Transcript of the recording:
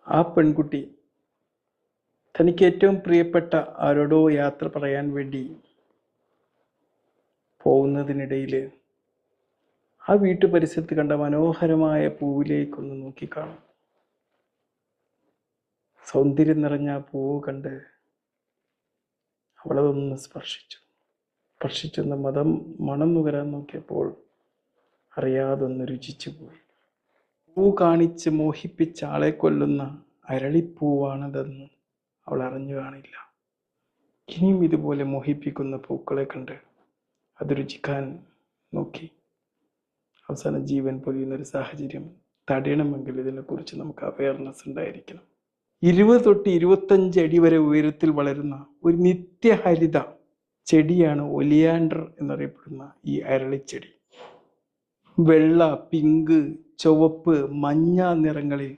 ആ പെൺകുട്ടി തനിക്ക് ഏറ്റവും പ്രിയപ്പെട്ട ആരോടോ യാത്ര പറയാൻ വേണ്ടി പോകുന്നതിനിടയിൽ ആ വീട്ടു പരിസരത്ത് കണ്ട മനോഹരമായ പൂവിലേക്കൊന്ന് നോക്കിക്കാണും. സൗന്ദര്യം നിറഞ്ഞ ആ പൂവ് കണ്ട് അവളതൊന്ന് സ്പർശിച്ചൊന്ന് മണം നുകരാൻ നോക്കിയപ്പോൾ അറിയാതൊന്ന് രുചിച്ചു പോയി. പൂ കാണിച്ച് മോഹിപ്പിച്ച ആളെ കൊല്ലുന്ന അരളിപ്പൂവാണതെന്ന് അവൾ അറിഞ്ഞു കാണില്ല. ഇനിയും ഇതുപോലെ മോഹിപ്പിക്കുന്ന പൂക്കളെ കണ്ട് അത് രുചിക്കാൻ നോക്കി. അവസാനം ജീവൻ പൊലിയുന്നൊരു സാഹചര്യം തടയണമെങ്കിൽ ഇതിനെക്കുറിച്ച് നമുക്ക് അവയർനെസ് ഉണ്ടായിരിക്കണം. 20 തൊട്ട് 25 അടി വരെ ഉയരത്തിൽ വളരുന്ന ഒരു നിത്യഹരിത ചെടിയാണ് ഒലിയാൻഡർ എന്നറിയപ്പെടുന്ന ഈ അരളിച്ചെടി. വെള്ള, പിങ്ക്, ചുവപ്പ്, മഞ്ഞ നിറങ്ങളിൽ